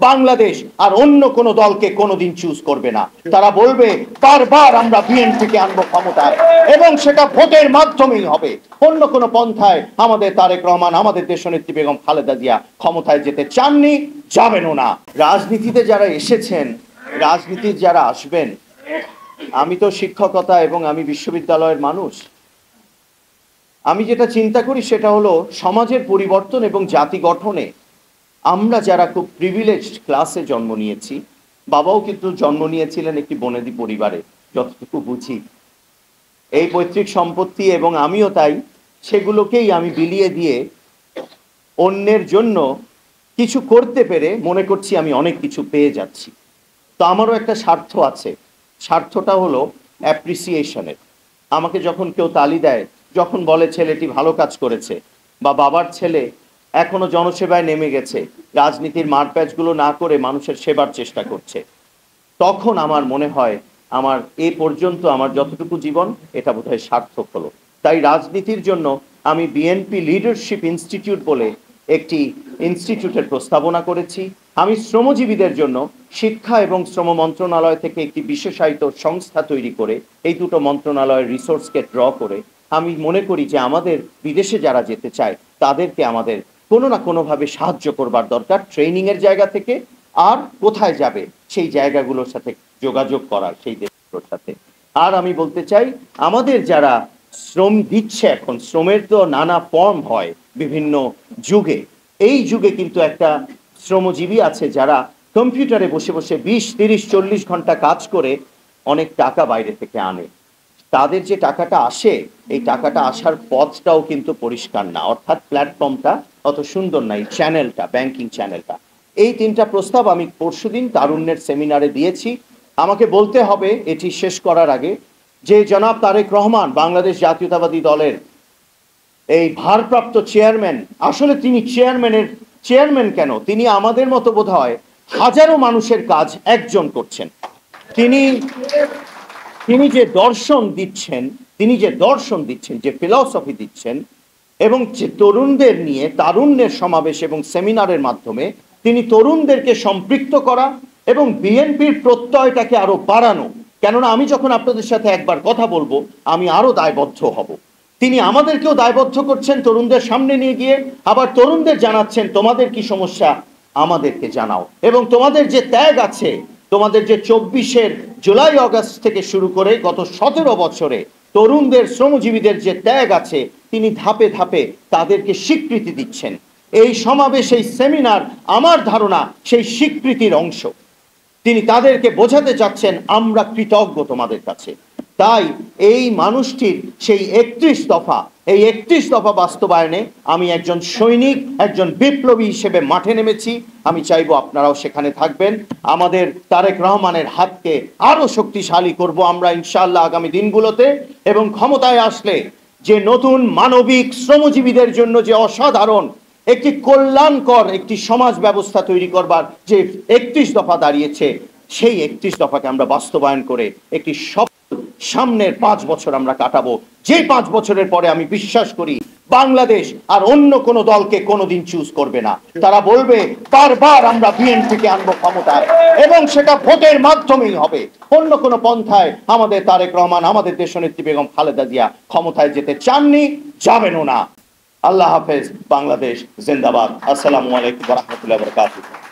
বাংলাদেশ আর অন্য কোনো দলকে কোনোদিন চুজ করবে না। তারা বলবে বারবার আমরা বিএনপিকে আনবো ক্ষমতায়, এবং সেটা ভোটের মাধ্যমেই হবে। অন্য কোনো পন্থায় আমাদের তারেক রহমান, আমাদের দেশনেত্রী বেগম খালেদা জিয়া ক্ষমতায় যেতে চাননি, যাবেনও না। রাজনীতিতে যারা এসেছেন, রাজনীতির যারা আসবেন, আমি তো শিক্ষকতা এবং আমি বিশ্ববিদ্যালয়ের মানুষ। আমি যেটা চিন্তা করি সেটা হলো সমাজের পরিবর্তন এবং জাতি গঠনে আমরা যারা খুব প্রিভিলেজড ক্লাসে জন্ম নিয়েছি, বাবাও কিন্তু জন্ম নিয়েছিলেন একটি বনেদি পরিবারে, যতটুকু বুঝি এই পৈতৃক সম্পত্তি এবং আমিও তাই, সেগুলোকেই আমি বিলিয়ে দিয়ে অন্যের জন্য কিছু করতে পেরে মনে করছি আমি অনেক কিছু পেয়ে যাচ্ছি। তো আমারও একটা স্বার্থ আছে, স্বার্থটা হলো অ্যাপ্রিসিয়েশনের। আমাকে যখন কেউ তালি দেয়, যখন বলে ছেলেটি ভালো কাজ করেছে, বা বাবার ছেলে এখনো জনসেবায় নেমে গেছে, রাজনীতির মারপ্যাচগুলো না করে মানুষের সেবার চেষ্টা করছে, তখন আমার মনে হয় আমার এ পর্যন্ত আমার যতটুকু জীবন এটা বোধহয় সার্থক হলো। তাই রাজনীতির জন্য আমি বিএনপি লিডারশিপ ইনস্টিটিউট বলে একটি ইনস্টিটিউটের প্রস্তাবনা করেছি। আমি শ্রমজীবীদের জন্য শিক্ষা এবং শ্রম মন্ত্রণালয় থেকে একটি বিশেষায়িত সংস্থা তৈরি করে, এই দুটো মন্ত্রণালয়ের রিসোর্সকে ড্র করে আমি মনে করি যে আমাদের বিদেশে যারা যেতে চায় তাদেরকে আমাদের কোনো না কোনোভাবে সাহায্য করবার দরকার, ট্রেনিংয়ের জায়গা থেকে। আর কোথায় যাবে সেই জায়গাগুলোর সাথে যোগাযোগ করার সেই দেশগুলোর সাথে। আর আমি বলতে চাই, আমাদের যারা শ্রম দিচ্ছে, এখন শ্রমের তো নানা ফর্ম হয় বিভিন্ন যুগে, এই যুগে কিন্তু একটা শ্রমজীবী আছে যারা কম্পিউটারে বসে বসে 20, 30, 40 ঘন্টা কাজ করে অনেক টাকা বাইরে থেকে আনে। তাদের যে টাকাটা আসে, এই টাকাটা আসার পথটাও কিন্তু পরিষ্কার না, অর্থাৎ প্ল্যাটফর্মটা অত সুন্দর নাই, চ্যানেলটা, ব্যাংকিং চ্যানেলটা। এই তিনটা প্রস্তাব আমি পরশুদিন তারুণ্যের সেমিনারে দিয়েছি। আমাকে বলতে হবে এটি শেষ করার আগে যে জনাব তারেক রহমান বাংলাদেশ জাতীয়তাবাদী দলের এই ভারপ্রাপ্ত চেয়ারম্যান, আসলে তিনি চেয়ারম্যান কেন, তিনি আমাদের মতো বোধহয় হাজারো মানুষের কাজ একজন করছেন। তিনি যে দর্শন দিচ্ছেন, যে ফিলসফি দিচ্ছেন, এবং যে তরুণদের নিয়ে তারুণ্যের সমাবেশ এবং সেমিনারের মাধ্যমে তিনি তরুণদেরকে সম্পৃক্ত করা এবং বিএনপির প্রত্যয়টাকে আরো বাড়ানো। কেননা আমি যখন আপনাদের সাথে একবার কথা বলবো আমি আরো দায়বদ্ধ হব। তিনি আমাদেরকেও দায়বদ্ধ করছেন তরুণদের সামনে নিয়ে গিয়ে, আবার তরুণদের জানাচ্ছেন তোমাদের কি সমস্যা আমাদেরকে জানাও, এবং তোমাদের যে ত্যাগ আছে, তোমাদের যে 24 জুলাই আগস্ট থেকে শুরু করে গত 17 বছরে তরুণদের শ্রমজীবীদের যে ত্যাগ আছে, তিনি ধাপে ধাপে তাদেরকে স্বীকৃতি দিচ্ছেন। এই সমাবেশ, এই সেমিনার আমার ধারণা সেই স্বীকৃতির অংশ। তিনি তাদেরকে বোঝাতে চাচ্ছেন আমরা কৃতজ্ঞ তোমাদের কাছে। তাই এই মানুষটির সেই 31 দফা বাস্তবায়নে আমি একজন সৈনিক, একজন বিপ্লবী হিসেবে মাঠে নেমেছি। আমি চাইবো আপনারাও সেখানে থাকবেন। আমাদের তারেক রহমানের হাতকে আরো শক্তিশালী করব আমরা ইনশাআল্লাহ আগামী দিনগুলোতে, এবং ক্ষমতায় আসলে যে নতুন মানবিক শ্রমজীবীদের জন্য যে অসাধারণ একটি কল্যাণকর একটি সমাজ ব্যবস্থা তৈরি করবার যে 31 দফা দাঁড়িয়েছে, সেই 31 দফাকে আমরা বাস্তবায়ন করে একটি সামনের 5 বছর আমরা কাটাবো, যে 5 বছরের পরে আমি বিশ্বাস করি বাংলাদেশ আর অন্য কোনো দলকে কোনোদিন চুজ করবে না। তারা বলবে বারবার আমরা বিএনপিকে আনবো ক্ষমতায়, এবং সেটা ভোটের মাধ্যমেই হবে। অন্য কোনো পন্থায় আমাদের তারেক রহমান, আমাদের দেশনেত্রী বেগম খালেদা জিয়া ক্ষমতায় যেতে চাননি, যাবেনও না। আল্লাহ হাফেজ। বাংলাদেশ জিন্দাবাদ। আসসালামু আলাইকুম ওয়া রাহমাতুল্লাহি ওয়া বারাকাতুহু।